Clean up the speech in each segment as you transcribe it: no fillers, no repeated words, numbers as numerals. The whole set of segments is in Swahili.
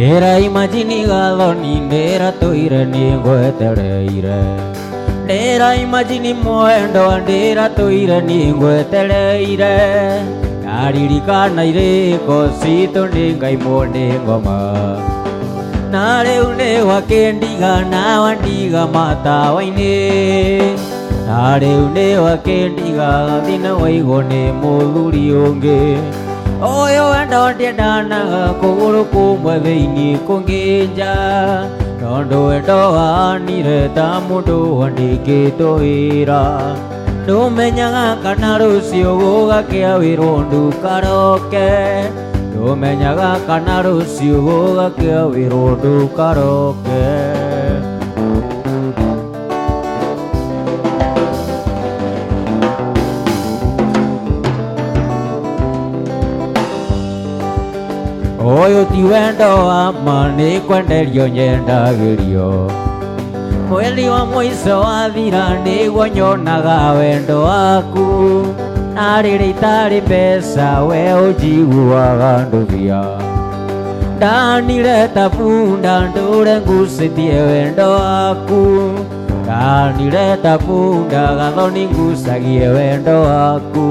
Era imagini galoni nera toire ningo etereire. Era imagini moendo andera toire ningo etereire. Naririkana ireko sito ningai mone ngoma. Nare une wakendiga na wandiga mata waine. Nare une wakendiga dina waigone muluri onge. Oyo endo tiendana kuguru kumwe thĩinĩ kũngĩnja tondũ wendo wanire ta mũndũ wandĩkĩtwo wĩra ndũmenyaga kana rũciũ gũgakĩa wĩrwo ndũkaroke ndũmenyaga kana rũciũ gũgakĩa wĩrwo ndũkaroke Oyo ti wendo wa ma nĩ kwenderio nyendagĩrio mweri wa mũico wathira nĩguo nyonaga wendo waku na rĩrĩa itarĩ mbeca we ũnjiguaga ndũthia ndanire ta bunda ndũre ngucĩtie wendo waku ndanire ta bunda gathoni ngucagie wendo waku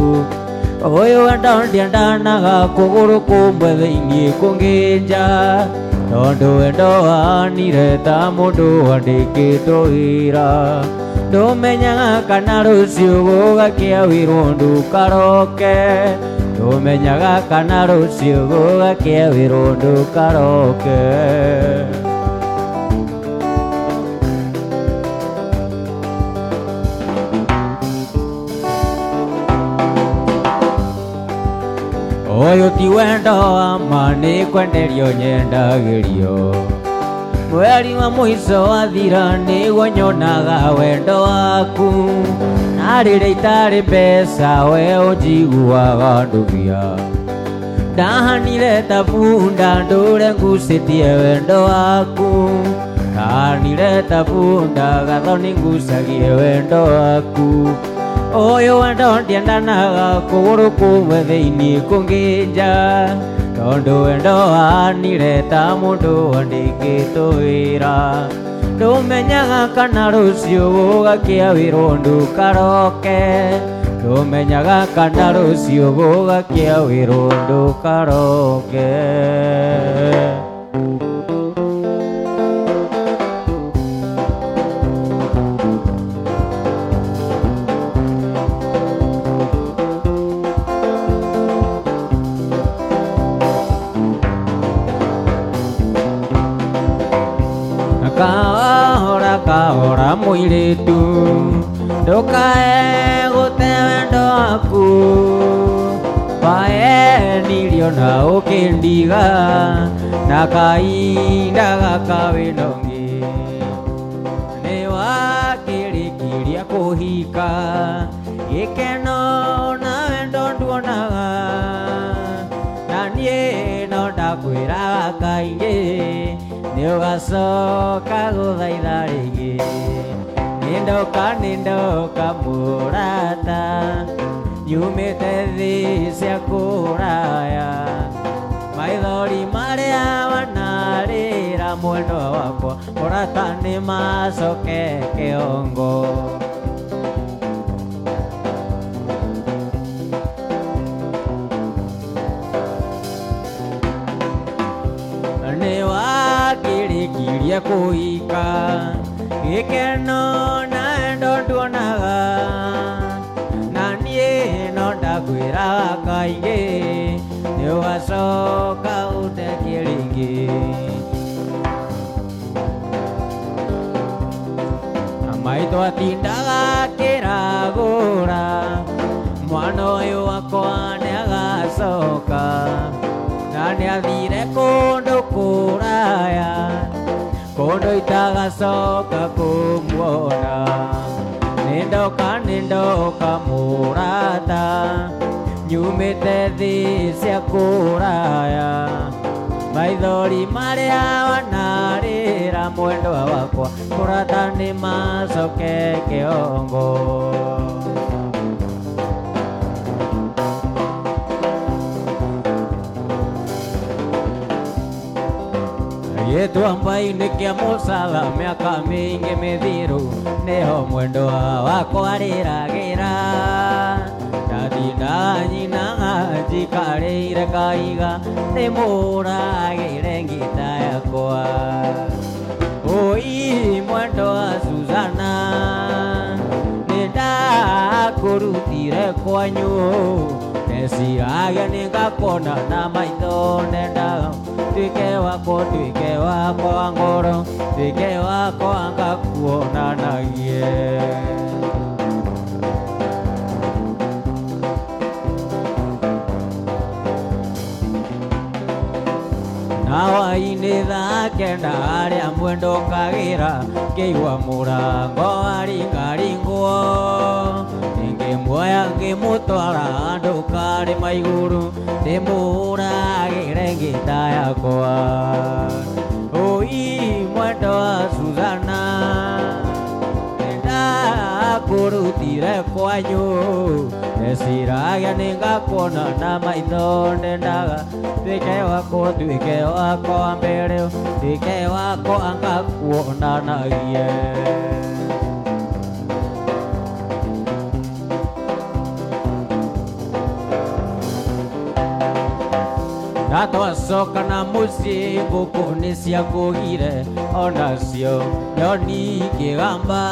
Oyo wendo ndiendanaga kũgũrũ kũmwe thĩinĩ kũngĩnja tondũ wendo wanire ta mũndũ wandĩkĩtwo wĩra ndũmenyaga kana rũciũ gũgakĩa wĩrwo ndũkaroke ndũmenyaga kana rũciũ gũgakĩa wĩrwo ndũkaroke Oyo ti wendo wa ma nĩ kwenderio nyendagĩrio mweri wa mũico wathira nĩguo nyonaga wendo waku na rĩrĩa itarĩ mbeca we ũnjiguaga ndũthia ndahanire ta bunda ndũre ngucĩtie wendo waku ndahanire ta bunda gathoni ngucagie wendo waku Oyo wendo ndiendanaga kũgũrũ kũmwe thĩinĩ kũngĩnja tondũ wendo wanire ta mũndũ wandĩkĩtwo wĩra ndũmenyaga kana rũciũ gũgakĩa wĩrwo ndũkaroke ndũmenyaga kana rũciũ gũgakĩa wĩrwo ndũkaroke kahora mũirĩtu ndũkae gũte wendo waku waenirio na ũkĩndiga na kahinda gaka wĩnongĩ nĩ wakĩrĩkĩria kũhika gĩkeno na wendo nduonaga na niĩ no ndakwĩraga kaingĩ nĩũgacoka gũthaitha rĩngĩ nĩndoka mũrata nyumĩte thĩ cia kũraya maithori marĩa wanarĩra mwendwa wakwa mũrata nĩmacoke kĩongo Kĩrĩkĩria kũhika gĩkeno na wendo nduonaga na niĩ no ndakwĩraga kaingĩ nĩũgacoka ũtekie rĩngĩ maitũ atindaga kĩragũra mwana ũyũ wakwa nĩagacoka na nĩathire kũndũ kũraya kũndũ itagacoka kũmuona nĩndoka mũrata nyumĩte thĩ cia kũraya maithori marĩa wanarĩra mwendwa wakwa mũrata nĩmacoke kĩongo gĩtuamba-inĩ kĩa mũcala mĩaka mĩingĩ mĩthiru nĩho mwendo wakwa rĩragĩra ndatindaga nyinaga njikarĩire ngaiga ndĩmũragĩre ngita yakwa oi mwendo wa Suzana nĩndakũrutire kwanyu ndeciragia nĩngakona na maitho ndendaga tuĩke wakwa ngoro tuĩke wakwa ngakuonanagie nawa-inĩ thaa kenda harĩa mwendo kagĩra ngĩigua mũrango waringaringwo ngĩmuoya ngĩmũtwara handũ karĩma igũrũ ndĩmũragĩre ngita yakwa oi mwendo wa Suzana nĩndakũrutire kwanyu ndeciragia nĩngakuona na maitho ndendaga tuĩke wakwa mbere tuĩke wakwa ngakuonanagie na twacoka na mũciĩ ngũkũ nĩciakũgire onacio nyoni ikĩgamba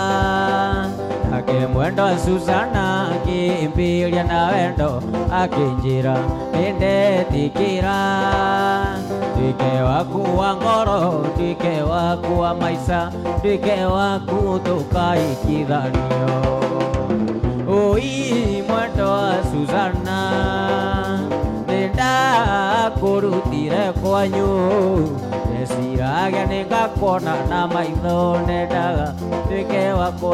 nake mwendo wa Suzana akĩmbĩria na wendo akĩnjĩra nĩndetĩkĩra tuĩke waku wa ngoro tuĩke waku wa maica tuĩke waku tũkaikithanio oi mwendo wa Suzana nĩndakũrutire kwanyu ndeciragia nĩngakuona na maitho ndendaga tuĩke wakwa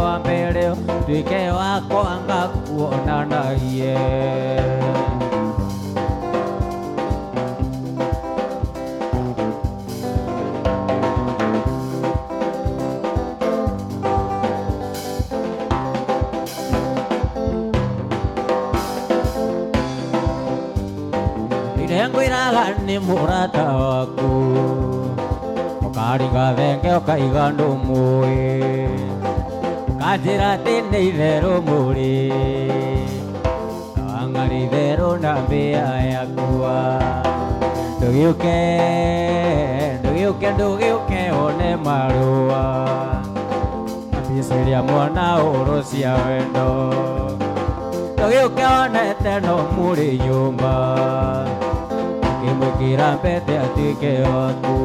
wa mbere tuĩke wakwa ngakuonanagie ngwĩraga nĩ mũrata waku ũkaringa thenge ũkaiga ndũmũĩ ũkanjĩra atĩ nĩ itherũ mũrĩ wang'ari itherũ na mbĩa yakwa ndũgĩũke one marũa ambicĩria mwana ũrũ cia wendo ndũgĩũke onete no mũrĩ nyũmba ngĩmwĩkĩra mbete atuĩke waku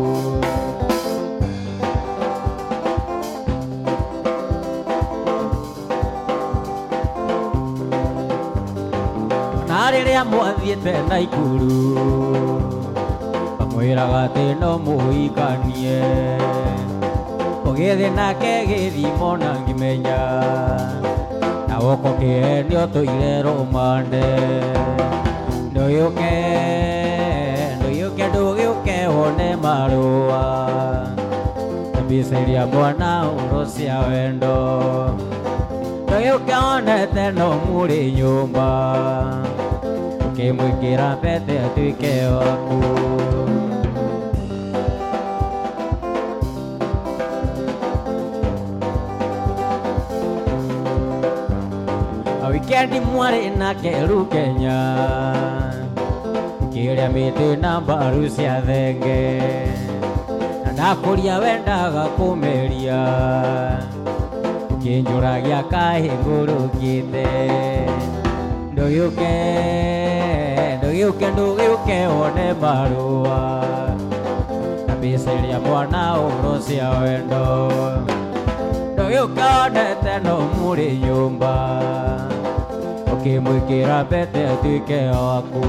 na rĩrĩa mwathiĩte Naikuru kamwĩraga atĩ no mũhikanie ũgĩthiĩ nake gĩthimo na ngĩmenya na gũkũ kĩhenio tũire rũmande ndũgĩũke wone marũa ambicĩria mwana ũrũ cia wendo ndũgĩũke onete no mũrĩ nyũmba ũkĩmwĩkĩra mbete atuĩke waku wikendi mwarĩ nake Rukenya kĩrĩa mĩtĩ na mbaru cia thenge na ndakũria wendaga kũmeria ũkĩnjũragia kahĩngũrũkĩte ndũgĩũke wone marũa ambicĩria mwana ũrũ cia wendo ndũgĩũke onete no mũrĩ nyũmba ũkĩmwĩkĩra mbete atuĩke waku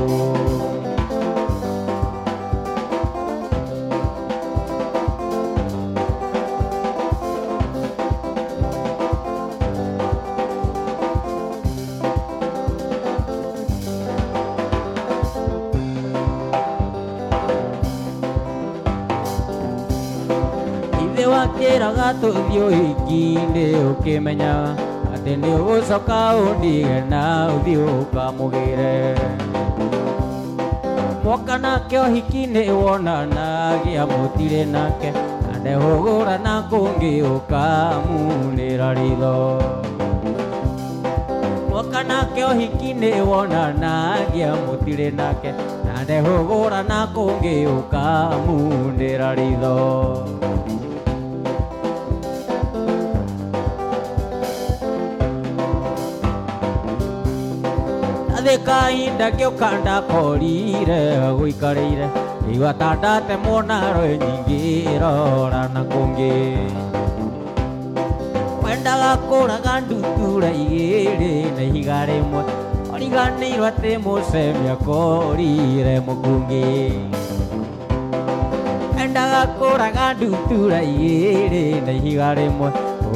wakĩraga tũthiĩ ũhiki-inĩ ũkĩmenya atĩ nĩ ũgũcoka ũndige na ũthiĩ ũkamũgĩre Wakana kyo hikine wona nagia mutire nake Ande hogora na kongi ukamune ritho Wakana kyo hikine wona nagia mutire nake Ande hogora na kongi ukamune ritho Kainda kyo kanda korire guikarire iwatandate monaro nyingiro na kongi wendaga kuraga ndutura igiri na igare mwe origanirwo ati mucemia korire mukungi wendaga kuraga ndutura igiri na igare mwe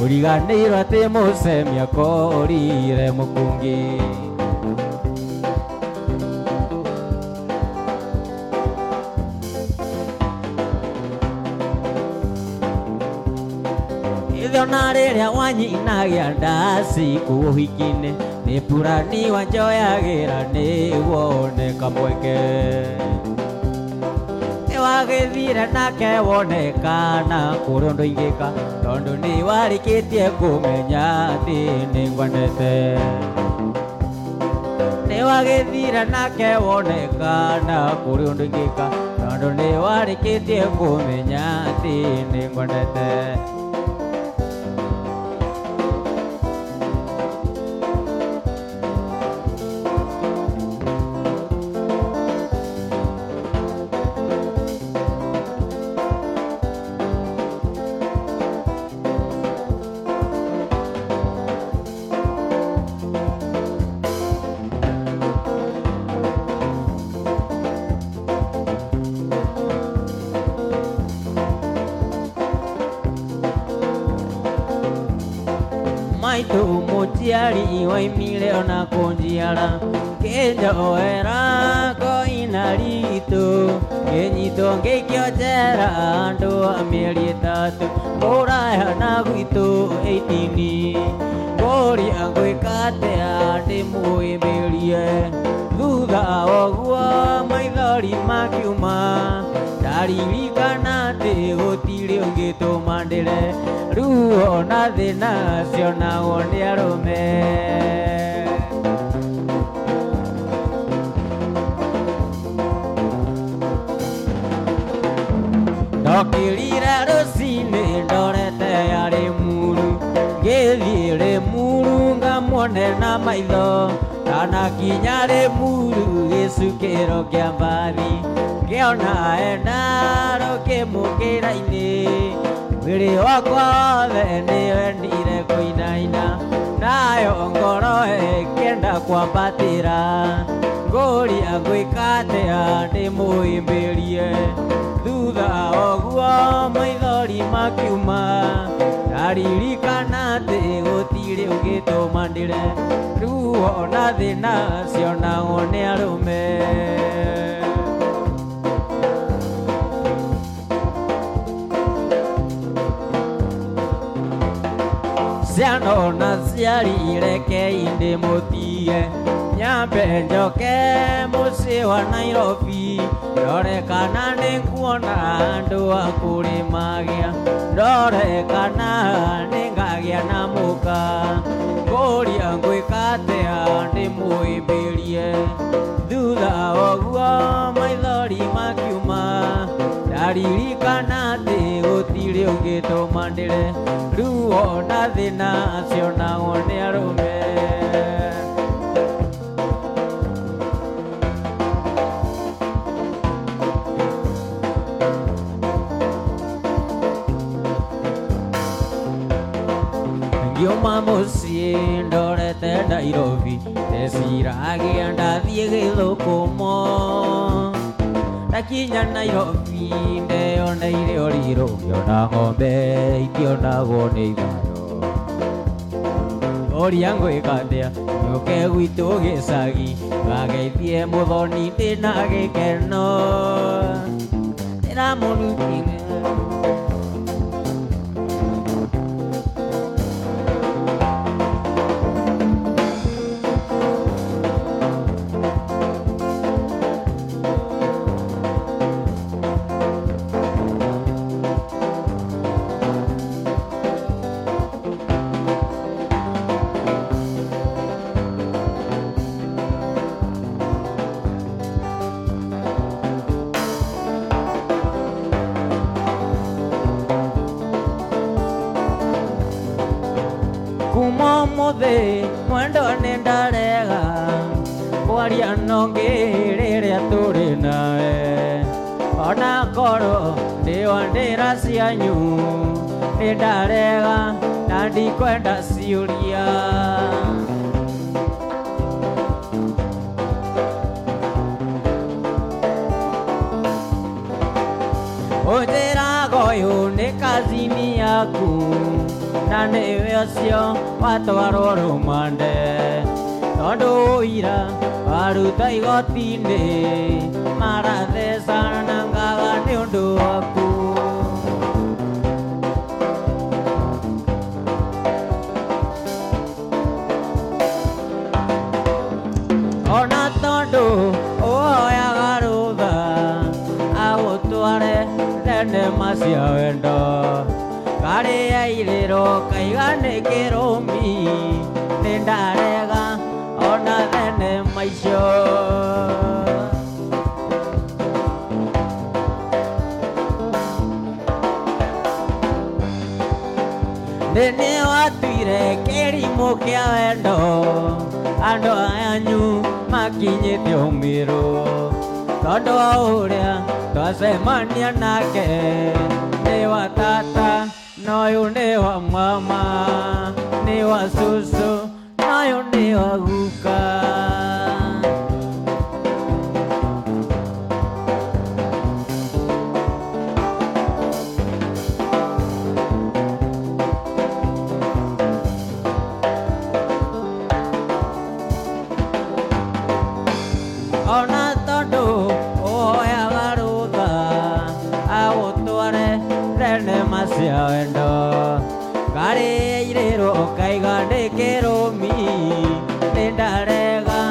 origanirwo ati mucemia korire mukungi Ona riria wanyinagia ndasi kuhikine ni purani wanjoyagira ni wone kamweke wagithire nake wonekana kurundu ingika tondu ni warikitie kumenya ati ni ngwanete ni wagithire nake wonekana kurundu ingika tondu ni warikitie kumenya ati ni ngwanete Maitu mutiari waimile ona konjiara Kenda oera ko inarito Kenyito ngekyo jera ando amiri tatu Moraya na guito 18 Gori angwe kate ade mui milie Duda ogua maidari makiuma Dariri kanate otiri ongito mandele Ruo na thina ciona wone arume Ndokirira rucini ndorete ari muru Ngithire muru ngamwone na maitho Ndanakinya ri muru gicukiro kia mbathi Ngiona endaro kimukira-ini Mwiri wakwa wothe niwendire kuinaina Nayo ngoro ikenda kwambatira Ngoria ngwika atia ndimuimbirie Thutha oguo maithori makiuma Ndaririkana ati gutiri ungituma ndire Riu ona thina cionagwo ni arume Ciano na ciari reke indi mutie Nyambe njoke muci wa Nairobi Ndore kana nikuona andu akurimagia Ndore kana ningagia na muka Ngoria ngwika atia ndimuimbirie Thutha oguo maithori makiuma Ndaririkana ati gutiri ungituma ndire Riu ona thina cionagwo ni arume Ngiuma mucii ndorete Nairobi ndeciragia ndathie githukumo Ndakinya Nairobi ndeyoneire oriro ngiona ng'ombe itionagwo ni ithayo Ngoria ngwika atia njuke gwitu gicagi ngageithie muthoni ndina gikeno ndiramurutire kuma mothe mwendo nendarega kwaria nongirire turi nawe ona koro ndiwa ndira cianyu nindarega na ndikwenda ciuria Ujiraga uyu ni kazini yaku na niwe ucio watwarwo rumande tondu ira waruta igoti-ini marathecana ngaga ni undu waku ona tondu uoyaga rutha agutware thenema cia wendo karia iriro kaigane kirumi nindarega ona thenema icio nini watuire kirimo kia wendo andu anyu makinyite umiru tondu wa uria twacemania nake ni wa tata noyu ni wa mama ni wa susu noyu ni wa guka ona tondu uoyaga rutha agutware thenema cia wendo karia iriro kaiga ndi kirumi nindarega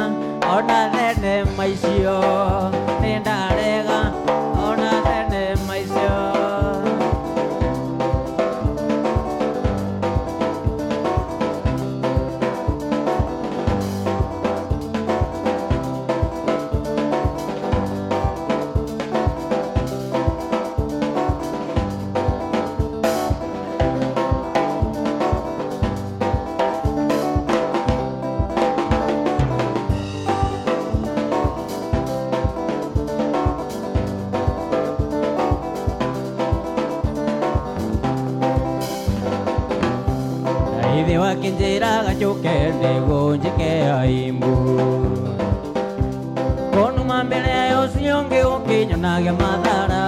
ona thenema icio nindarega ona thenema icio Ithe wakinjira gacuke niguo njike aimbu konuma mbere ucio ungi ukinyonagia mathara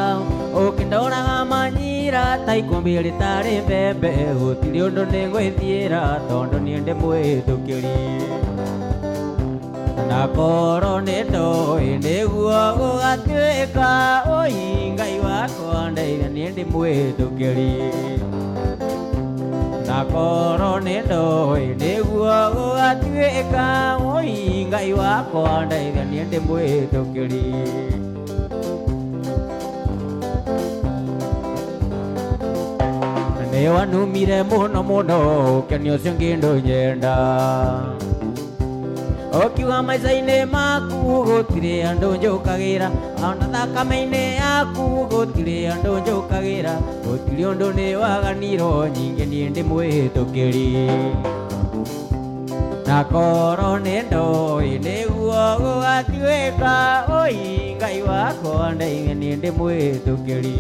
ukindoraga manyira ta ikumbi ritari mbembe gutiri undu ningwithiira tondu nie ndi mwihĩtũkĩri na koro nindoi niguo gugatuĩka ui Ngai wakwa ndeithia nie ndi mwihĩtũkĩri na koro nindoi niguo gugatuĩka ui Ngai wakwa ndeithia nie ndi mwihĩtũkĩri nĩ wanumire mũno mũno ũkenia ũcio ngĩndũnyenda ukiuga maica-inĩ maku gũtirĩ andũ njũkagĩra ona thakame-inĩ yaku gũtirĩ andũ njũkagĩra gũtirĩ ũndũ nĩ waganirwo nyingĩ niĩ ndĩ mwĩhĩtũkĩri na koro nĩ ndoĩ nĩguo gũgatuĩka ui Ngai wakwa ndeithia niĩ ndĩ mwĩhĩtũkĩri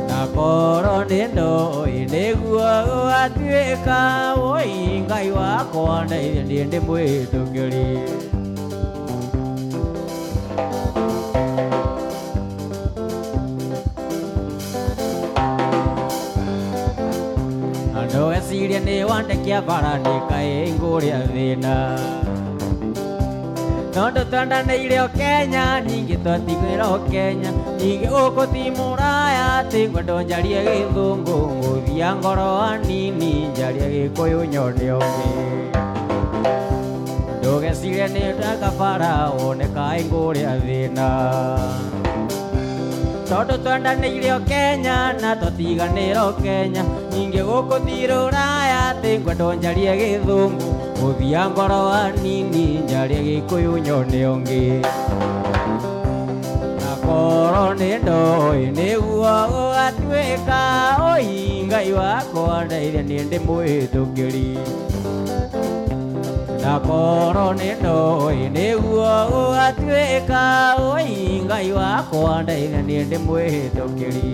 na koro nĩ ndoĩ nĩguo gũgatuĩka ui Ngai wakwa ndeithia niĩ ndĩ mwĩhĩtũkĩri ndũgecirie nĩ wandekia bara nĩ kaĩ ngũrĩa thĩna tondu twendanĩire o Kenya ningĩ twatigĩra o Kenya ningĩ gũkũ ti mũraya atĩ ngwendo njarie gĩthũngũ ngũthia ngoro hanini njarie gĩkũyũ nyone ũngĩ ndũgecirie nĩ ndaka bara wone kaĩ ngũrĩa thĩna tondu twendanĩire o Kenya na twatiganĩra o Kenya ningĩ gũkũ ti rũraya atĩ ngwendo njarie gĩthũngũ ngũthia ngoro hanini njarie gĩkũyũ nyone ũngĩ na koro nĩ ndũĩ nĩguo ũgatuĩka ũi Ngai wakwa ndeithia niĩ ndĩ mũhĩtũkĩri na koro nĩ ndũĩ nĩguo ũgatuĩka ũi Ngai wakwa ndeithia niĩ ndĩ mwĩhĩtũkĩri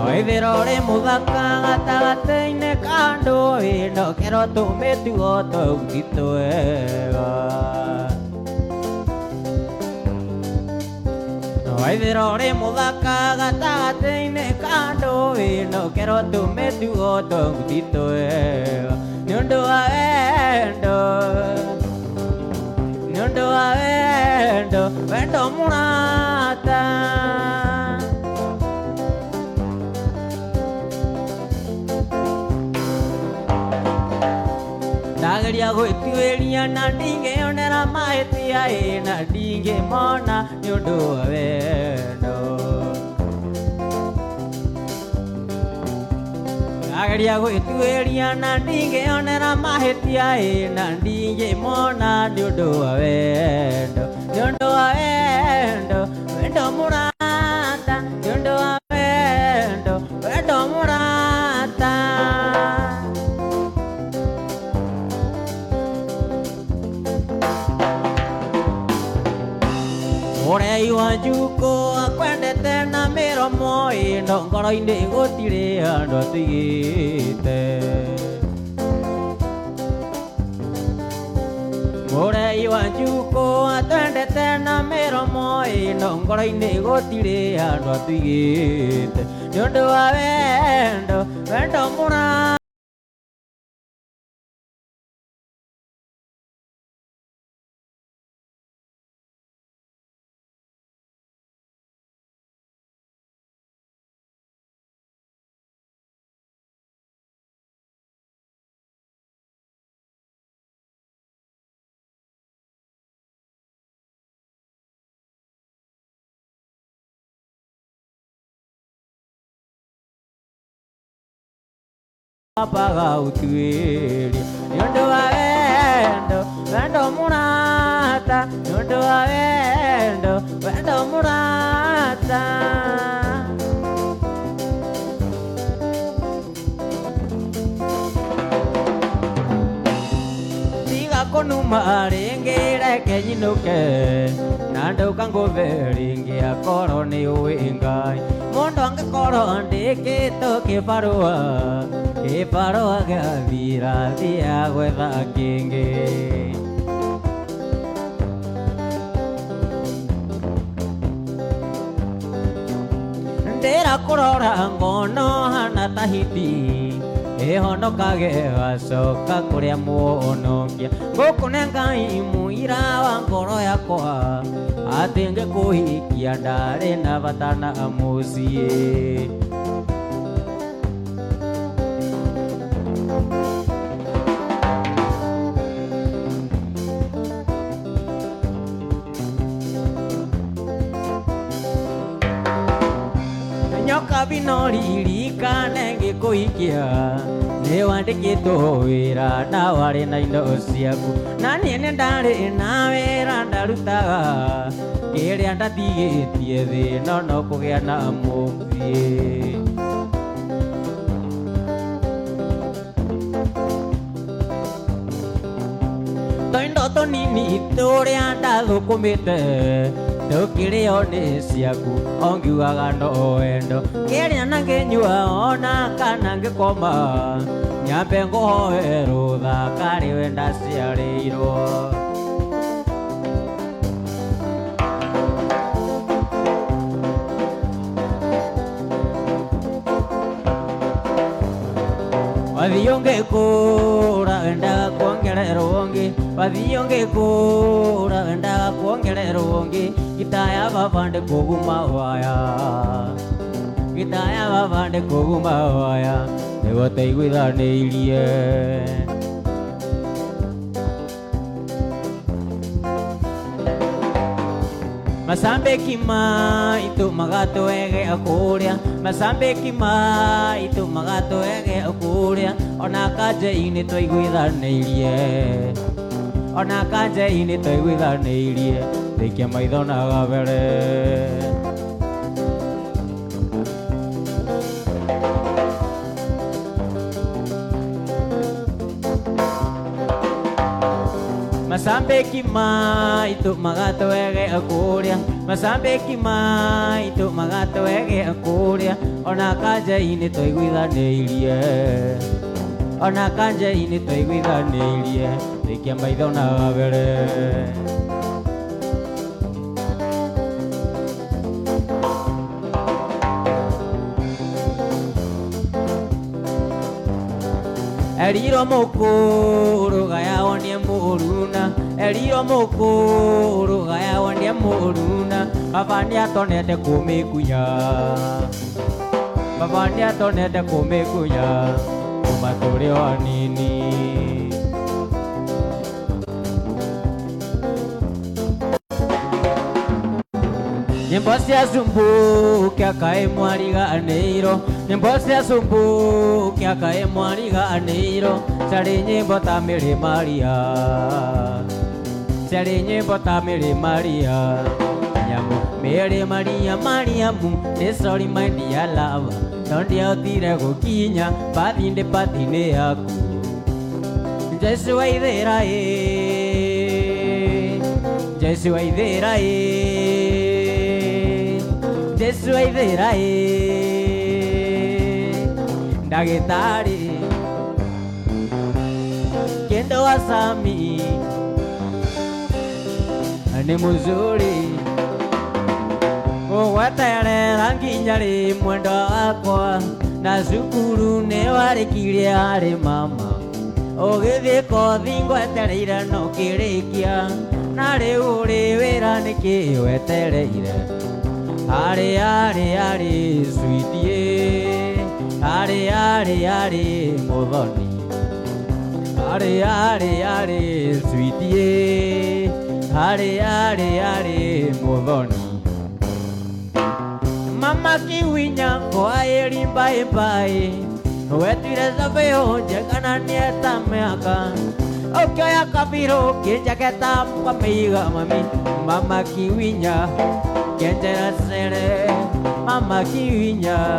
Waithĩra ũrĩ mũthaka gatagatĩ-inĩ ka ndũĩ ndokero tũmĩtugo tũu ti twega Waithĩra ũrĩ mũthaka gatagatĩ-inĩ ka ndũĩ ndokero tũmĩtugo tũu ti twega nĩũndũ wa wendo nĩũndũ wa wendo wendo mũrata Ndageria gwĩtuĩria na ndingĩonera mahĩtia na ndingĩmona nĩũndũ wa wendo Ndageria gwĩtuĩria na ndingĩonera mahĩtia na ndingĩmona nĩũndũ wa wendo nĩũndũ wa wendo wendo mũrata nĩũndũ wa wendo wendo mũrata Ũrei wa njukũ akwendete na mĩromo ĩno ngoro-inĩ gũtirĩ andũ atigĩte Ũrei wa njukũ atwendete na mĩromo ĩno ngoro-inĩ gũtirĩ andũ atigĩte nĩũndũ wa wendo wendo mũrata Apaga utuĩria nĩũndũ wa wendo wendo mũrata nĩũndũ wa wendo wendo mũrata Tiga kũnuma rĩngĩ reke nyinũke na ndũka ngũve rĩngĩ akorwo nĩ ũĩ Ngai mũndũ angĩkorwo andĩkĩtwo kĩbarũa gĩathira thia gwetha kĩngĩ ndĩra kũrora ngono hana ta hiti ĩhonokage gacoka kũrĩa muonokia gũkũ nĩ Ngai mũira wa ngoro yakwa atĩ ngĩkũhikia ndarĩ na bata na mũciĩ Nyoka binoririkane ngĩkũhikia nĩwandĩkĩtwo wĩra na warĩ na indo ciaku na niĩ nĩ ndarĩ na wĩra ndarutaga kĩrĩa ndatigĩtie thĩ no kũgĩa na mũciĩ Tũindo tũnini tũrĩa ndathũkũmĩte Tũkĩrĩo nĩ ciaku ongiugaga no wendo kĩrĩa na ngĩnyua ona kana ngĩkoma nyambe ngũhoe rũtha karĩ we ndaciarĩirwo Wathiĩ ũngĩkũra wendaga kuongererwo ũngĩ Wathiĩ ũngĩkũra wendaga kuongererwo ũngĩ Gitaya baba ndĩkũguma waya Gitaya baba ndĩkũguma waya Nĩguo tũiguithanĩirie Masambeki maitu magato ege akuria Masambeki maitu magato ege akuria Ona kanje ini twaiguithanĩirie Ona kanje ini twaiguithanĩirie Thikia maitho na gabere Masambeki maitu magato ege akuria Masambeki maitu magato ege akuria Ona kanje ini twaiguithanĩirie Ona kanje ini twaiguithanĩirie Thikia maitho na gabere Eriro mukuru gaya onie muruna Eriro mukuru gaya onie muruna Baba niatonete kumikunya Baba niatonete kumikunya Kuma turi o anini Nyimbo cia sumbu kia kae mwariganĩirwo Nyimbo cia sumbu kia kae mwariganĩirwo Ciarĩ nyimbo ta Mary Maria Ciarĩ nyimbo ta Mary Maria Nyamu Mary Maria Mariamu Nĩ sorry my dear love No ndiahotire gũkinya Bathinde yaku Jesu waithĩra Jesu waithĩra Jesu waithĩra Ndagĩtarĩ Kendo wa Sami Nĩ mũzuri Gũgweterera nginya rĩ mwendwa wakwa Na cukuru nĩ warĩkirie harĩ mama Ũgĩthiĩ kothi ngwetereire no kĩrĩkia Na rĩu ũrĩ wĩra nĩkĩ wetereire Ari sweetie Ari muthoni Ari sweetie Ari muthoni Mama kiwinya kwa eri bye bye Wetire zabeo jekana nieta meaka Okyoya kabiro kijaketa mkamiga mami Mama kiwinya Kenjera sere Mama kiwinya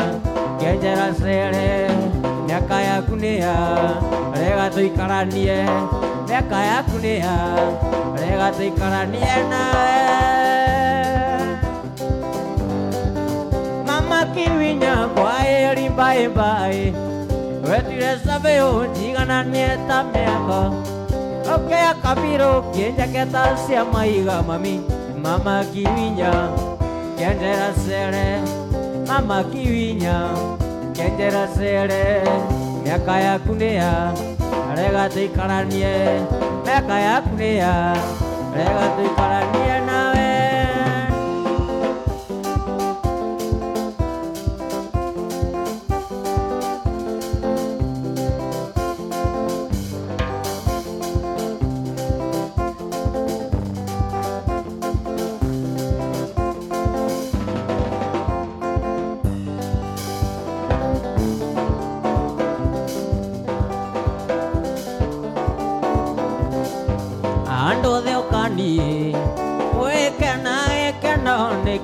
Kenjera sere Miaka yaku nĩa Rega tũikaranie Miaka yaku nĩa Rega tũikaranie nawe Mama kiwinya kwa eri bye bye Wetire sabeo jigananie ta miaka Okyoya kabiro kijaketa cia maiga mami Mama kiwinya Kenjera sere Mama kiwinya Kenjera sere Miaka yaku nĩa Rega tũikaranie Miaka yaku nĩa Rega tũikaranie nawe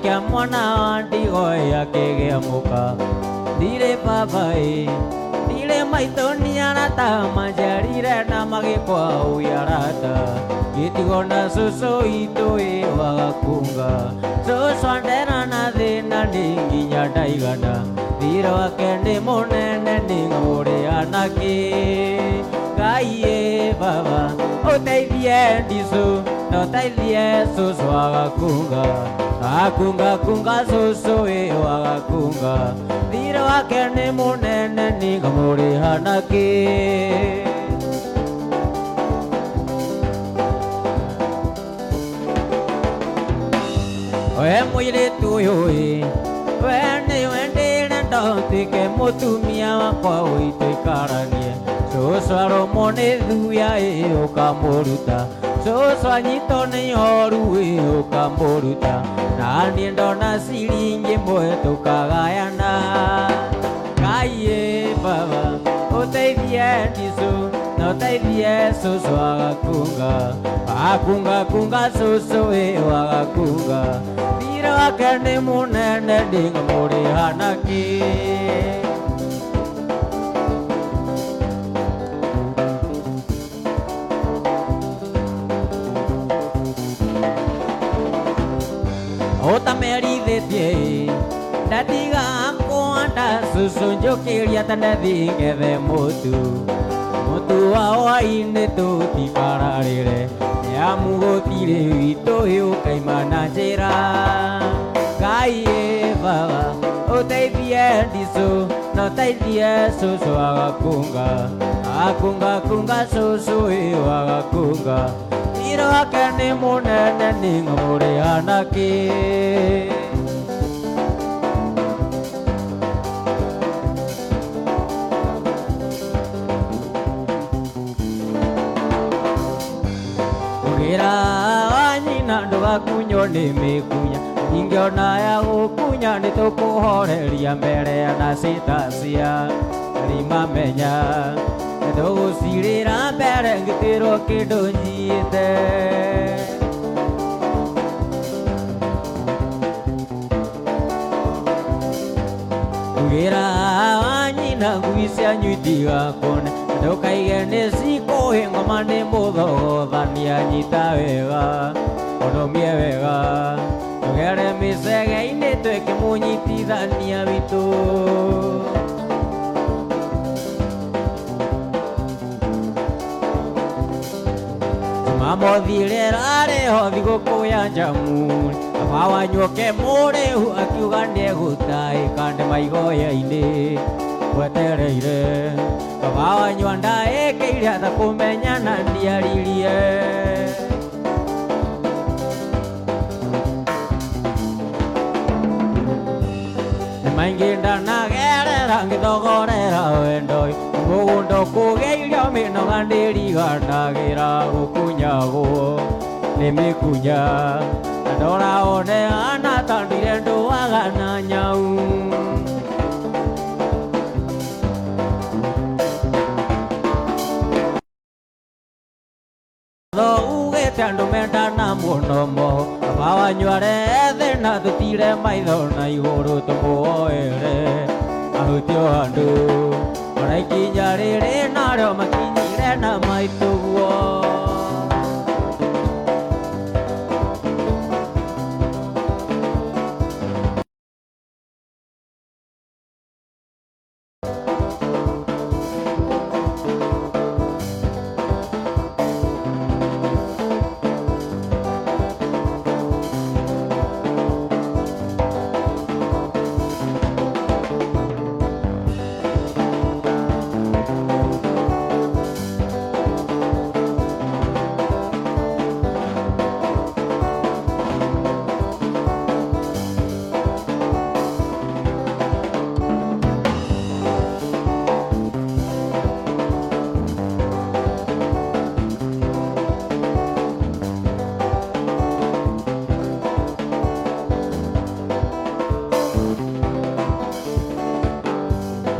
Kia mwana ndigo yakĩgĩa mũka Ndire babaĩ Ndire maitũ niarata manjarire na magĩkwa uyarata Gĩtigo na cũcũ itũ wagakunga Cũcũ andera na thĩna nĩ nginya ndaigana Thirĩ wake nĩ mũnene nĩ ng'ũrĩ anake Ngai baba ũteithie ndicũ na ũteithie cũcũ wagakunga Akunga kunga cũcũ wagakunga Thirĩ wake nĩ mũnene nĩ ng'ũrĩ anake We mũirĩtu ũyũ we nĩwe ndĩrenda ũtuĩke mũtumia wakwa ũitũikaranie Cũcũ arũmwo nĩ thuya ũkamũruta so swani tone yoruwe okamboruta nani ndona silingi moyo tukagayana kaye baba oteithie ndiso no teithie susu agakunga kunga susu agakunga thira wake nĩ mũnene ndingamũrĩha nakĩ ũtamerithĩtie ndatiga kwanda susu njũkĩria ta ndathi ngethe mũtu wa hwaĩ-inĩ tũtikararĩre nĩamũgũthirĩ witũ yũkaima na njĩra Ngai baba ũteithie ndicũ na ũteithie cũcũ agakunga cũcũ agakunga thirĩ wake nĩ mũnene nĩng'amũrĩha nakĩ Gira wanyina ndũgakunywo nĩ mĩkunya ingĩona ya gũkunya nĩtũkũhoreria mbere ya nacitacia rimamenya tũgũcirĩra mbere ngĩtĩrwo kĩndũ njiĩte Gira wanyina ngui cianyu itigakone ndũkaige nĩcikũhĩ ngoma nĩ mũthogothania nyita wega ũnũmie wega tũgere mĩcege-inĩ twĩkĩmũnyitithania witũ mamothire rarĩho thigũkũ ya njamu baba wanyu oke mũrĩhu akiuga nĩegũtahĩka nĩ maigoya-inĩ wetereire baba wanyu ndaĩkĩire ata kũmenyana ndiaririe nĩ maingĩ ndanagerera ngĩthogorera wendoi mũgũnda ũkũgĩirio mĩnoga ndĩriganagĩra gũkunyagwo nĩ mĩkunya na ndora one ana tandire ndũaga na nyau ugĩte andũ mendana mũno baba wanyu arethe na tũtire maitho na igũrũ tũmũoere ahutio handũ ona ikinya rĩrĩ narĩo makinyire na maitũguo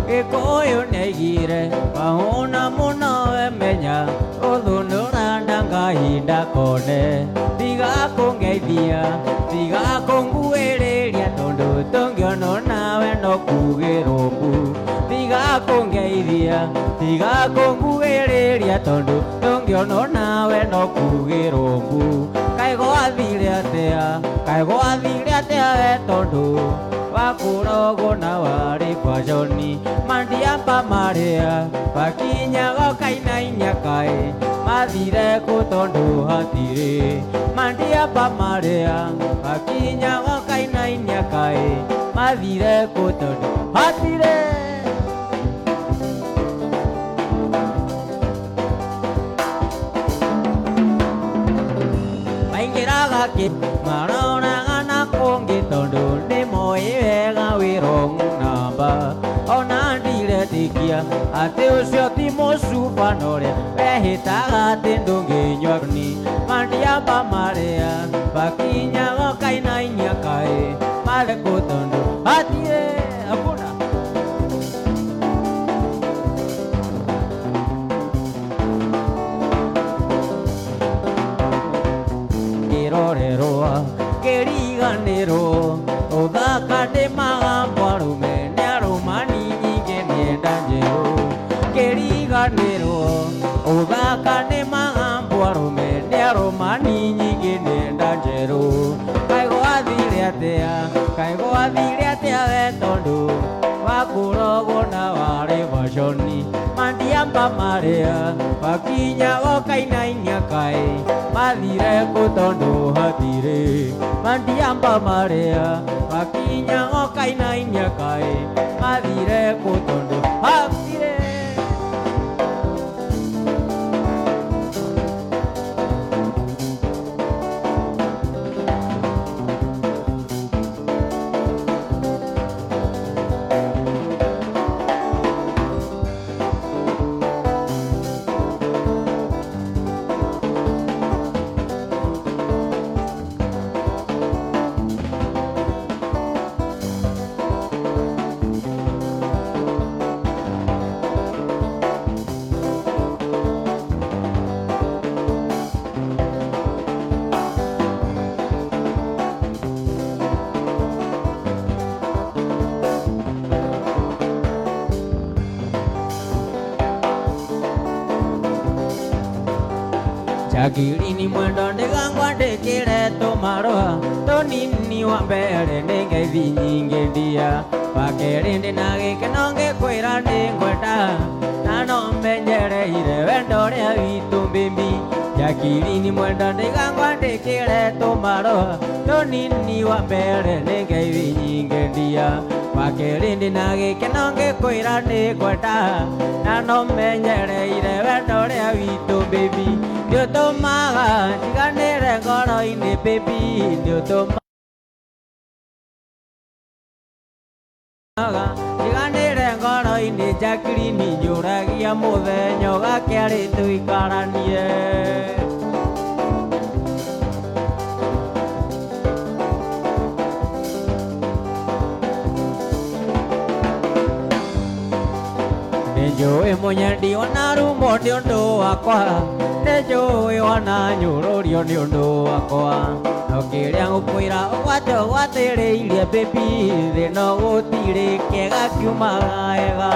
Gĩkũyũ nĩaigire wahũna mũno wemenya ũthũnũranda ngahinda kone tigakũnguĩrĩria tondũ tũngĩonwo nawe no kugĩrwo mbu tigakũnguĩrĩria tondũ tũngĩonwo nawe no kugĩrwo mbu kaĩ gwathire atĩa we tondũ wakũrogwo na warĩ kwajoni mandiamba marĩa bakinyaga kainainia kaĩ mathire kũ tondũ hatirĩ mandiamba marĩa bakinyaga kainainia kaĩ mathire kũ tondũ hatirĩ maingĩraga maronaga na kũngĩ tondũ nĩ moĩ wega wĩrong'u namba ona ndiretĩkia Ateo timo supanore Behita tendonge nyogni Mandia pamarea Bakinya wakaina inyakae Male kotondo Atie Akuna Roa Keriganero Oda Kadema Parume Naromani Nige Danjero Keriganero Oda Kadema Parume Naromani Nige Danjero Kaigo Adiletea Tondo Wakuro Gona Ware Vashoni Mandiamba Marea Wakinya Wakaina Inyakai Madire Kotondo Hatire Mandiamba Marea Wakinya Wakaina Inyakai Madire Kotondo Hatire Chakirini mwendo ndegangwa ndekire tomaroa Tonini wambere nenge vinyinge ndia Pakerinde nage kenonge kwira ndengwenda Nano mbenyere ire wendore avitu mbimbi Chakirini mwendo ndegangwa ndekire tomaroa Tonini wambere nenge vinyinge ndia Pakerinde nage kenonge kwira ndengwenda Nano mbenyere ire wendore avitu mbimbi Điều tôi mà chỉ có nề rằng có nói nề baby điều tôi mà chỉ có nề rằng có nói nề chakri ni jura kia mua về nhau các kia để tôi cả nie để cho em muốn nhận đi onaru một điều đồ aqua Tejo wana nyuro dio niondo akoa Okiriang upuira wato watere ilia baby De no otire kega kiumaga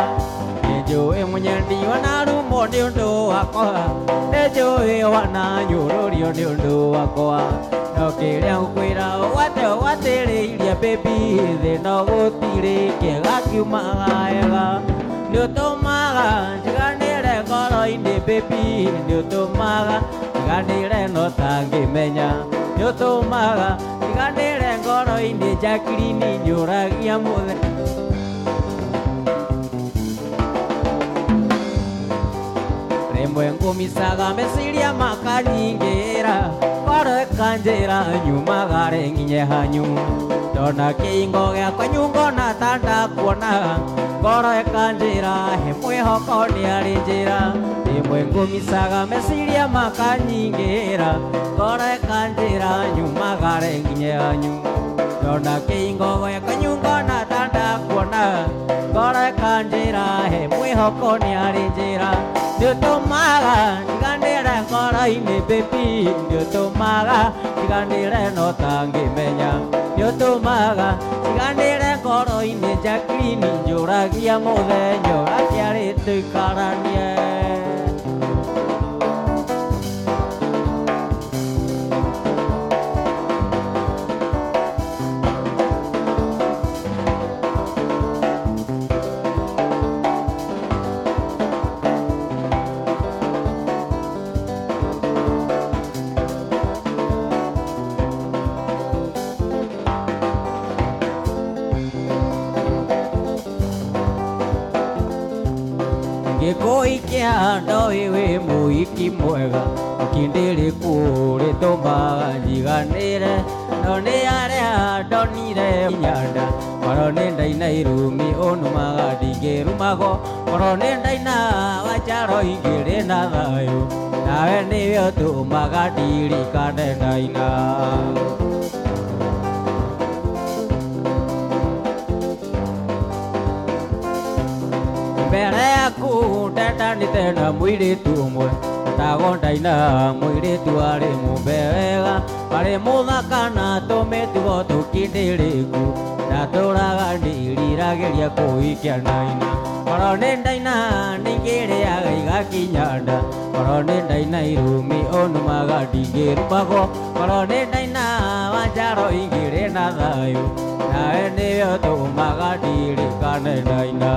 Tejo emunyandi wana rumo niondo akoa Tejo wana nyuro dio niondo akoa Okiriang upuira wato watere ilia baby De no otire kega kiumaga Ndio tomaga chiganire koro inde baby ndio tomaga chiganire no tangi menya ndio tomaga chiganire koro inde jakiri ni njuragia muthe Remwe ngumisaga mesiria makanyingera koro kanjera nyuma gare nginye hanyu Dona kingo gya kanyungo na tanda kuona Koro ekanjira hemwe hoko ni arinjira Hemwe ngumisaga mesiria makanyingera Koro ekanjira nyuma gare nginye anyu Dona kingo gya kanyungo na tanda kuona Koro ekanjira hemwe hoko ni arinjira Ndio tomaga chigandira koro ine baby Ndio tomaga chigandira no tangi menya Ndio tomaga chigandira koro ine jakri ni njuragia muthe njuragia ritu ikaranie Gĩkũi kĩa ndoi wĩ mũhiki mwega Ũkindĩrĩ kũrĩ tũmbaga njiganĩre No nĩ arĩa ndonire nyanda Korone daina irumi onu magadi gerumago Korone daina wacharo igire na thayo Nawe nĩwe ũtũmaga ndirikane daina Mbere yaku ndetanĩte na mũirĩtu ũmwe Ndagwo daina mũirĩtu arĩ mũmbe wega Arĩ mũthaka na tũmĩtugo tũkindĩrĩku Ndatũraga ndirirageria kũhikia daina Korone daina nĩingĩrĩaga igakinya nda Korone daina irumi onumaga ndingĩrumago Korone daina wanjaro igĩrĩ na thayũ Nawe nĩwe ũtũmaga ndirikane daina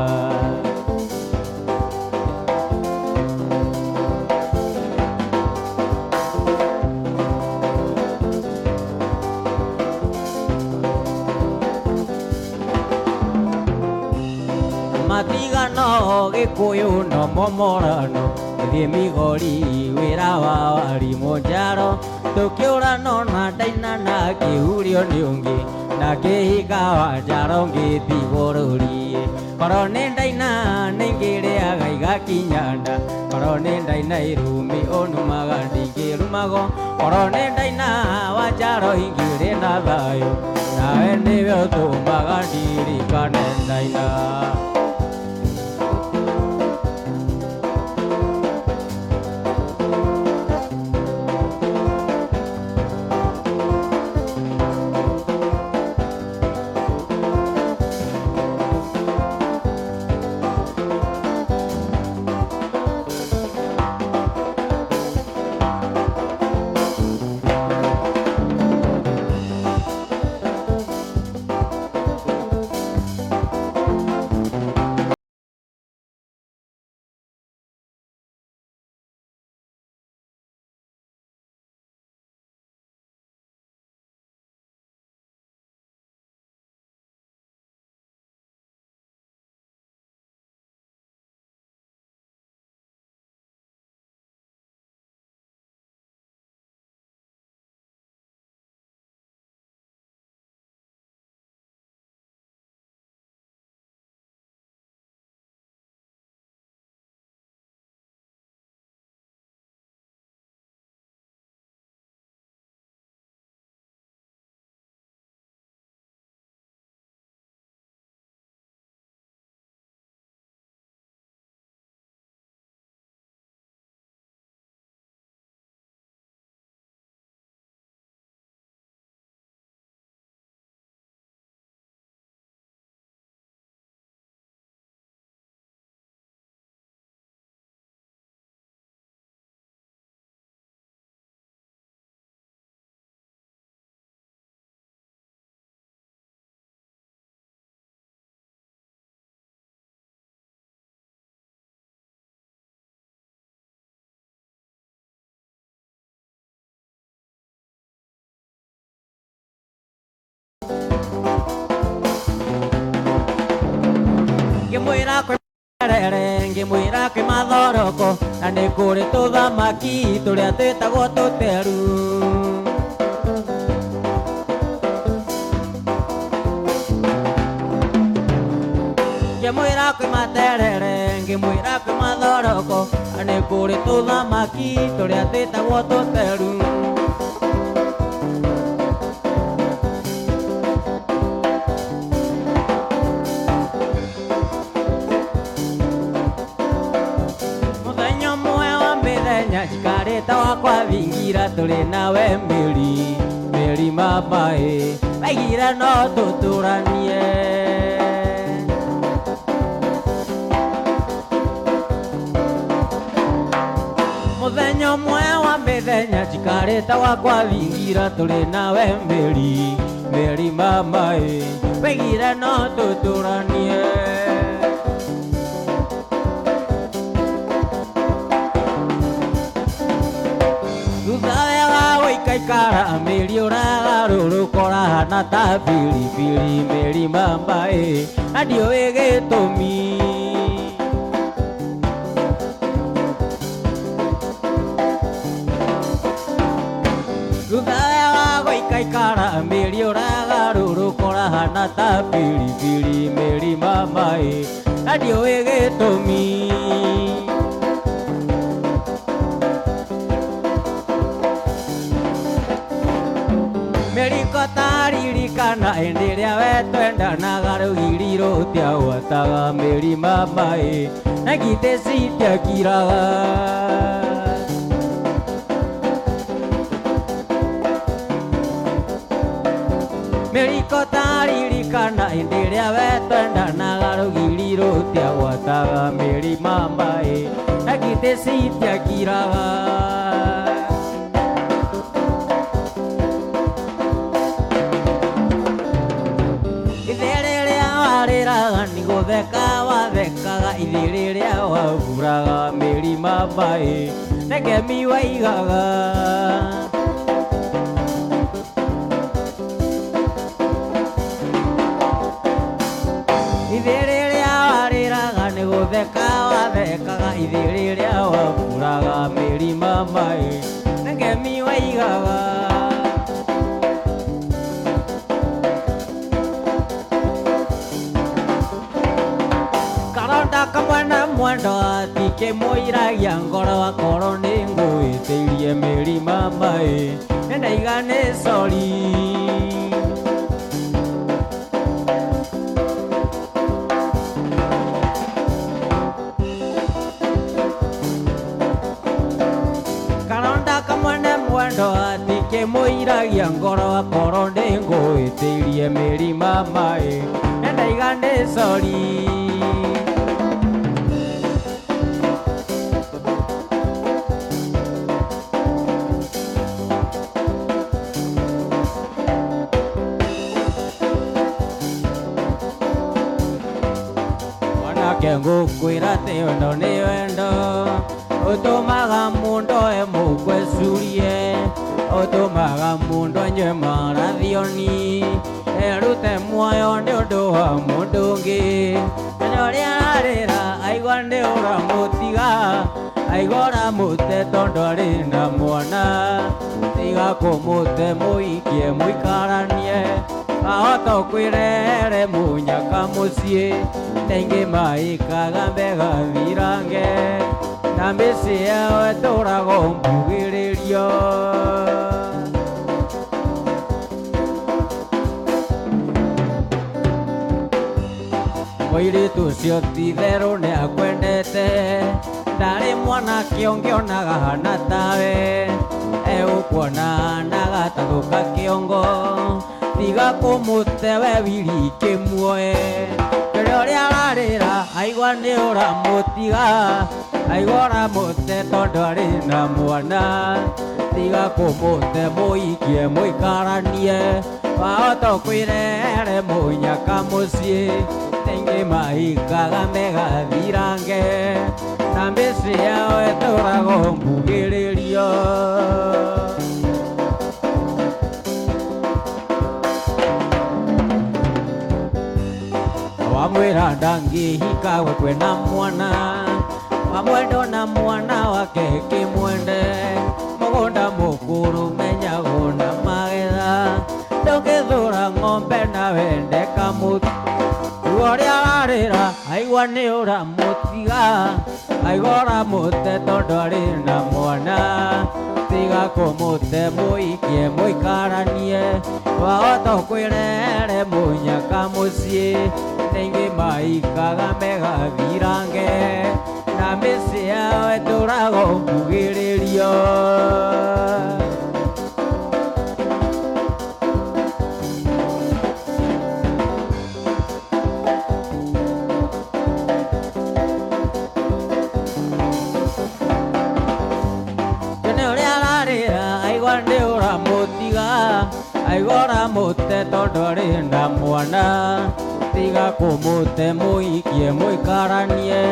Matigano gĩkũyũ no momorano Thiĩ migori wĩra wa warimũ njaro Tũkĩũrano na daina na kĩhurio nĩ ũngĩ Na kĩhika wa njaro ngĩthi bũrũri Korone daina nĩingĩrĩaga igakinya nda Korone daina irumi onumaga ndingĩrumago Korone daina wa njaro ingĩrĩ na thayũ Nawe nĩwe ũtũmaga ndirikane daina Ngĩmwĩra kwĩ mathoroko na nĩ kũrĩ tũthamaki tũrĩa twĩtagwo tũteru Ngĩmwĩra kwĩ materere ngĩmwĩra kwĩ mathoroko na nĩ kũrĩ tũthamaki tũrĩa twĩtagwo tũteru Njikarĩte wakwa vingira tũrĩ nawe mĩri mamaĩ Waigire no tũtũranie Mũthenya ũmwe wa mĩthenya njikarĩte wakwa vingira tũrĩ nawe mĩri mamaĩ Waigire no tũtũranie Kaikara mĩri ũragarũrũka hana ta biribiri mĩri mamaĩ na ndiũĩ gĩtũmi Thutha wa gũikaikara mĩri ũragarũrũka gahana ta pilipili meri mamae na ndiũĩ gĩtũmi. Meriko taririkana hĩndĩ ĩrĩa we twendanaga rũgiri rũtiagwataga meri mamae na ngitĩ citiakiraga. Meriko taririkana hĩndĩ ĩrĩa we twendanaga rũgiri rũtiagwataga meri mamae na ngitĩ citiakiraga. Ni gũtheka wathekaga ithe rĩrĩa wahuraga meri mamae na ngemi waigaga. Ithe rĩrĩa warĩraga nĩ gũtheka wathekaga ithe rĩrĩa wahuraga meri mamae na ngemi waigaga. Kamwana mwendo atike mũiragia ngoro akorwo nĩ ngũĩtĩirie meri mamae ndaiga nĩ sori. Karonda kamwana mwendo atike mũiragia ngoro akorwo nĩ ngũĩtĩirie meri mamae ndaiga nĩ sori. Ngũkwĩra atĩ wendo nĩ wendo ũtũmaga mũndũ mũgwĩcurie, ũtũmaga mũndũ anyue marathioni erute muoyo nĩ ũndũ wa mũndũ ũngĩ. Na ũrĩa ararĩra aigua nĩ ũramũtiga, aigua ũramũte tondũ arĩ na mwana. Tiga kũmũte mũikie mũikaranie ahota kwĩrehere mũnyaka mũciĩ ningĩ maikaga mbega thirange na mĩciĩ yao ĩtũraga mbugĩrĩrio. Mũirĩtu ũcio ti therũ nĩ akwendete, ndarĩ mwanake ũngĩonaga hana tawe, egũkuona naga tathũka kĩongo. Tiga kũmũte we wirike muoe, rĩrĩa ũrĩa ararĩra aigua nĩ ũramũtiga, aigua ũramũte tondũ arĩ na mwana. Tiga kũmũte mũikie mũikaranie, wahota kwĩrehere mũnyaka mũciĩ ningĩ maikaga megathirange na mĩciĩ yao ĩtũraga mbugĩrĩrio. Wamwĩra ndangĩhika we kwĩna mwana, wamwenda na mwana wake kĩmwende. Mũgũnda mũkũrũ menyagwo na magetha, ndũngĩthũra ng'ombe na wende kamũtu. Ũrĩa ararĩra aigua nĩ ũramũtiga, aigua ũramũte tondũ arĩ na mwana. Tiga kũmũte mũikie mũikaranie, wahota kwĩrehere mũnyaka mũciĩ ningĩ maikaga megathirange na mĩciĩ yao ĩtũraga mbugĩrĩrio. Nĩ ũramũtiga, aigua ũramũte tondũ arĩ na mwana. Tiga kũmũte mũikie mũikaranie,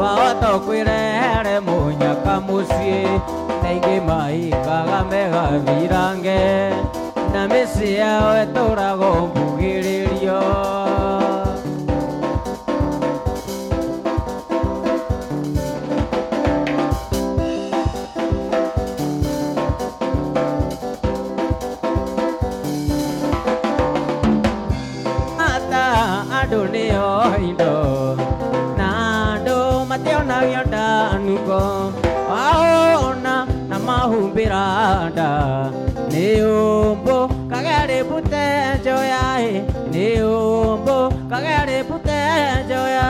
wahota kwĩrehere mũnyaka mũciĩ ningĩ maikaga megathirange na mĩciĩ yao ĩtũraga mbugĩrĩrio. humbiranda Neumbo kagare pute joya Neumbo kagare pute joya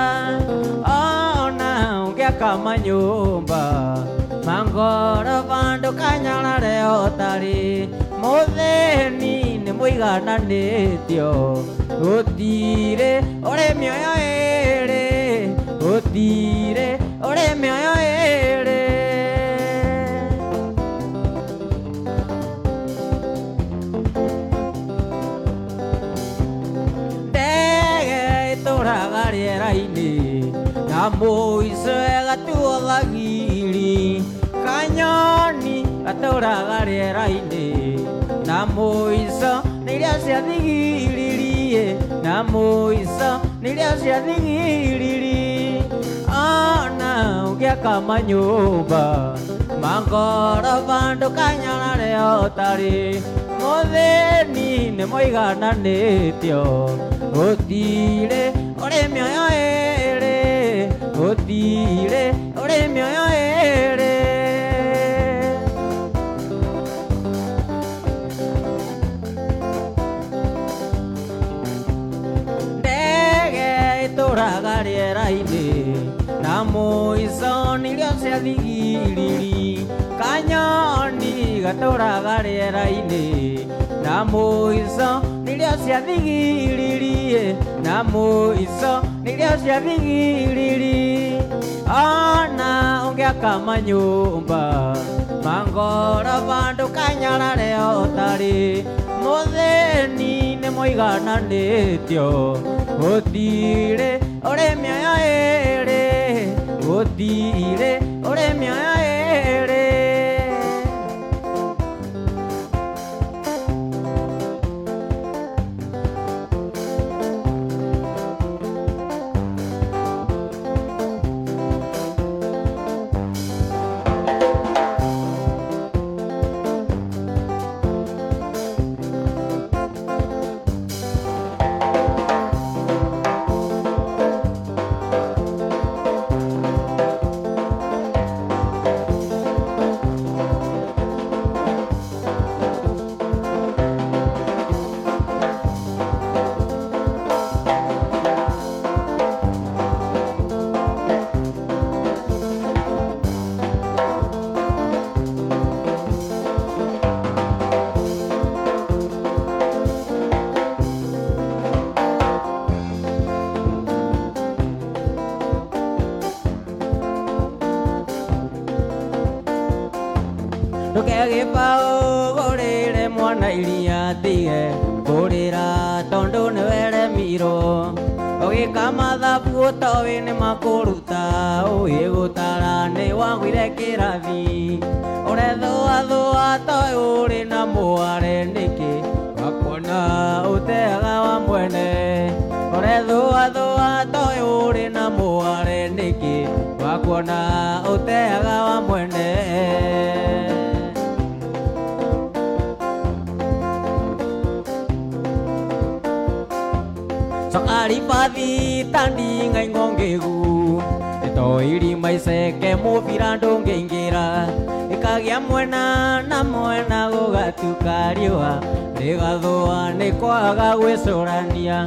Ona ungia kama nyumba Mangoro vandu kanyana leo tari Mutheni ni muigana nitio Utire ore mioyo ere Utire ore mioyo ere Ndege ituraga riera-ini Na muico egatuotha giri Kanyoni gaturaga riera-ini Na muico niria cia thigiriri Na muico niria cia thigiriri Ona ungiaka manyumba Mangoro vandu kanyana leo tari Mutheni ni muigananitio Utire uri mioyo ere Utire uri mioyo ere Ndege ituraga riera-ini Na muico nirio cia thigiriri Kanyoni gaturaga riera-ini Na muico nirio cia thigiriri Na muico nirio cia thigiriri Ona ungiaka manyumba Mangoro vandu kanyana leo tari Mutheni ni muigananitio Utire uri mioyo ere Utire uri mioyo ere Ndukegipao gurire mwana iria tige Gurira tondu ni weremirwo Ugika mathabu utowi ni makuruta Uĩ gutara ni wagwire kirathi Urethũathũa toĩ uri na mware niki Wakuona uteaga wa mwene Urethũathũa toĩ uri na mware niki Wakuona uteaga wa mwene Aripathi tandi ngai ngongegu Itoiri maiseke mubira ndungeingĩra Ikagia mwena na mwena gũgatuka riũa Rĩgathũa nĩ kwaga gwĩcũrania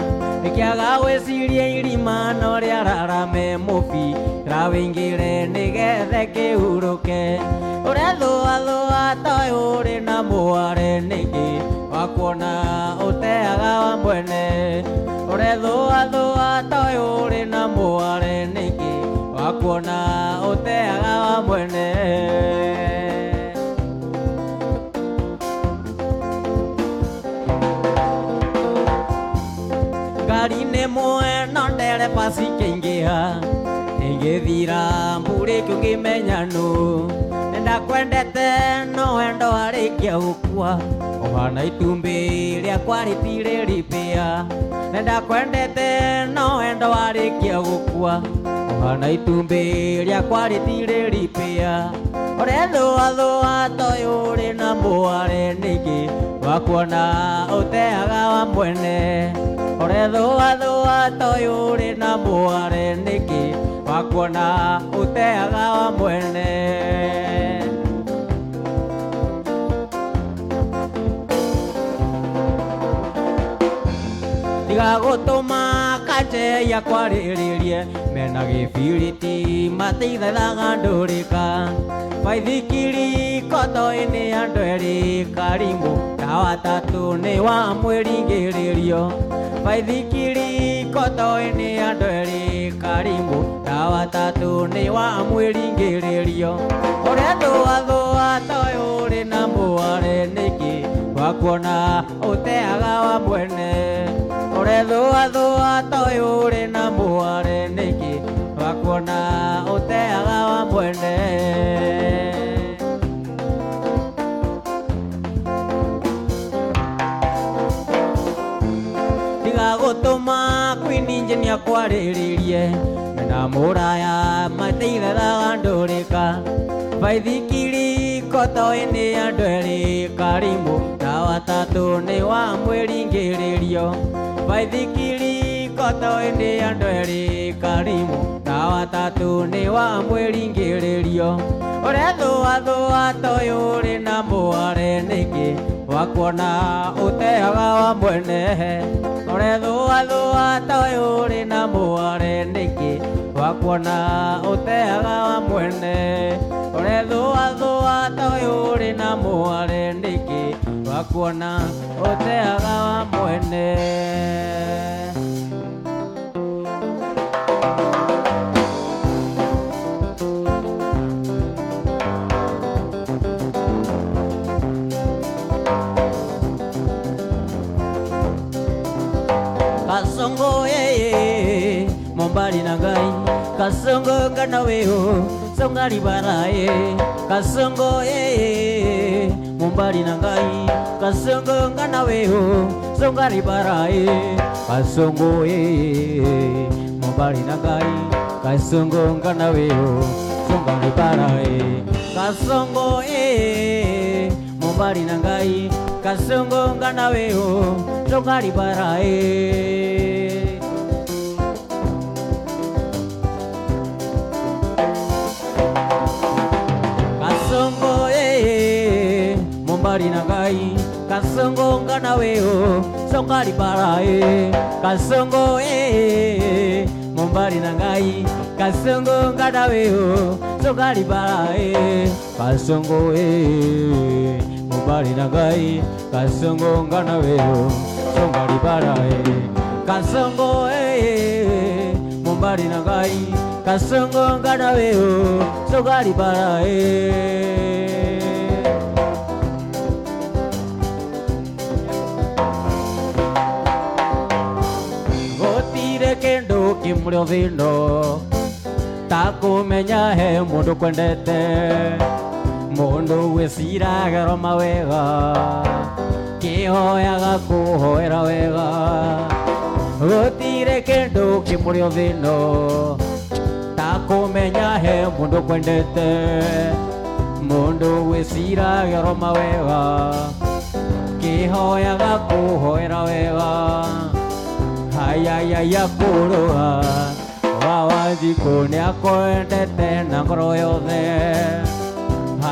Rĩkĩaga gwĩciria irima no rĩararame mũbi Rawĩingĩre nĩgethe kĩhurũke Ũrethũathũa toĩ ũrĩ na mware nĩngĩ Wakuona ũteaga wa mwene Urethũathũa toĩ ũrĩ na mware nĩngĩ Wakuona ũteaga wa mwene Ngari-inĩ ĩmwe no ndereba cikĩingĩha Ĩgĩthira mbũrĩki ũngĩmenya nũ Nĩndakwendete no wendo warĩkia gũkua Ũhana itumbĩ rĩakwa rĩtirĩ rĩpĩa Nĩndakwendete no wendo warĩkia gũkua Ũhana itumbĩ rĩakwa rĩtirĩ rĩpĩa Urethũathũa toĩ ũrĩ na mware nĩngĩ Wakuona ũteaga wa mwene Urethũathũa toĩ ũrĩ na mware nĩngĩ Wakuona ũteaga wa mwene gutuma kanje ya kwariririe mena gibiriti matithaga ndurika baithikiri koto-ini andu eri karimbu dawa tatu ni wa mwiringiririo baithikiri koto-ini andu eri karimbu dawa tatu ni wa mwiringiririo uria thua toyo uri na muare niki wakuona uteaga wa mwene uria thua toyo uri na muare niki wakuona uteaga wa mwene tiga gutuma kwininjenia kwariririe na muraya matithaga ndurika baithikiri koto-ini andu eri karimbu dawa tatu ni wa mwiringiririo baithikiri koto-ini andu eri karimbu dawa tatu ni wa mwiringiririo uria thua toyo uri na muare niki wakuona uteaga wa mwene uria thua toyo uri na muare niki wakuona uteaga wa mwene uria thua toyo uri na muare niki wakuona uteaga wa mwene Kasongo ye mombali na ngai kasongo kana weho songari baraye kasongo ye mombali na ngai kasongo kana weho songari baraye kasongo ye mombali na ngai kasongo kana weho songari baraye kasongo ye mombali na ngai kasongo kana weho songari baraye kasongo mombali na ngai kasongo ngana weho songari baraye kasongo mombali na ngai kasongo ngana weho songari baraye kasongo mombali na ngai kasongo ngana weho songari baraye kasongo mombali na ngai kasongo ngana weho songari baraye kendo kimulio thino takumenya he mundu kwendete mundu wiciragero mawega kihoyaga kuhoera wega gutire kendo kimulio thino takumenya he mundu kwendete mundu wiciragero mawega kihoyaga kuhoera wega ayayaya kuruha wawajiko ni akwendete na ngoro yothe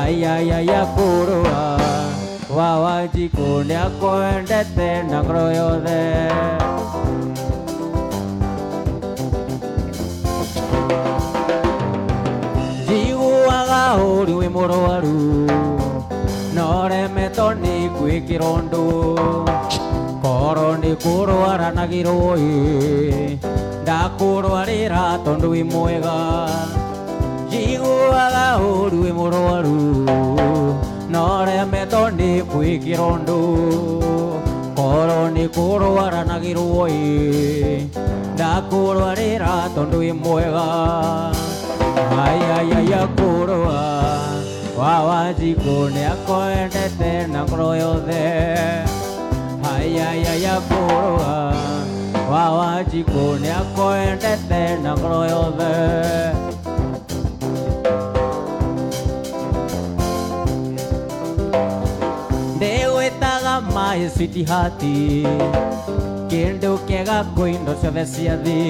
ayayaya kuruha wawajiko ni akwendete na ngoro yothe jiguaga uri wi murwaru noremetwo ni gwikira undu koro ni kurwaranagirwo ndakurwarira tondu wi mwega jiguaga uru wi murwaru noremetwo ni gwikira undu koro ni kurwaranagirwo ndakurwarira tondu wi mwega ayayaya kurwa wawajiko ni akwendete na ngoro yothe ayayaya kurwa wawajiko ni akwendete na ngoro yothe ndigwitaga my sweetheart kindu kiega kwi indo ciothe cia thi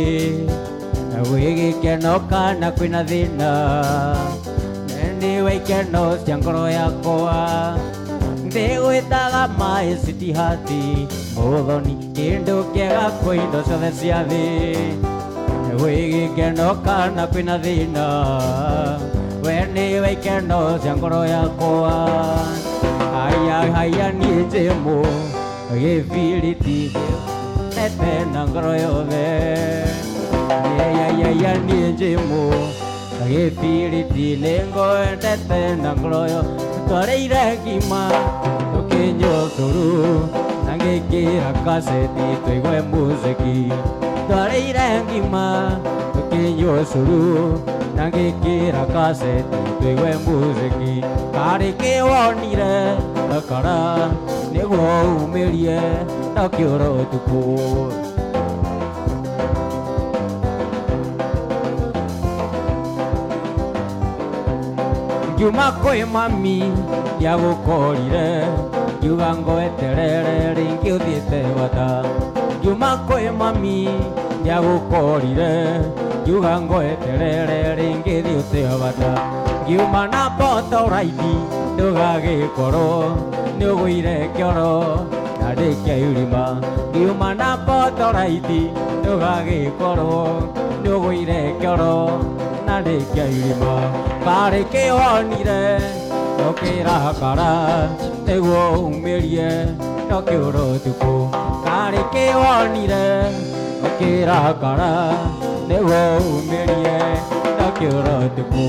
gwi gikeno kana kwina thina ndiwe ikeno cia ngoro yakwa Ndĩgwĩtaga maĩ citihati mũthoni kĩndũ kĩega kwĩ indo ciothe cia thĩ gwĩ gĩkeno kana kwĩna thĩna we nĩwe ikeno cia ngoro yakwa haya niĩ njĩmũ gĩbiriti gĩtete na ngoro yothe haya niĩ njĩmũ gĩbiriti nĩ ngwendete na ngoro yothe twarĩire ngima tũkĩnyua ũcũrũ na ngĩkĩra kaseti tũigue muziki twarĩire ngima tũkĩnyua ũcũrũ na ngĩkĩra kaseti tũigue muziki karĩ kĩwonire thakara nĩguo umĩrie ndakĩũra ũtukũ ngiuma kwĩ mami ndiagũkorire ngiuga ngweterere rĩngĩ ũthiĩte bata ngiuma kwĩ mami ndiagũkorire ngiuga ngweterere rĩngĩ thiĩte bata ngiuma na botoraiti ndũgagĩkorwo nĩũgũire kĩoro na ndĩkia irima ngiuma na botoraiti ndũgagĩkorwo nĩũgũire kĩoro na ndĩkia irima karĩ kĩwonire ndũkĩrakara nĩguo umĩrie ndakĩũra ũtukũ karĩ kĩwonire ndũkĩrakara nĩguo umĩrie ndakĩũra ũtukũ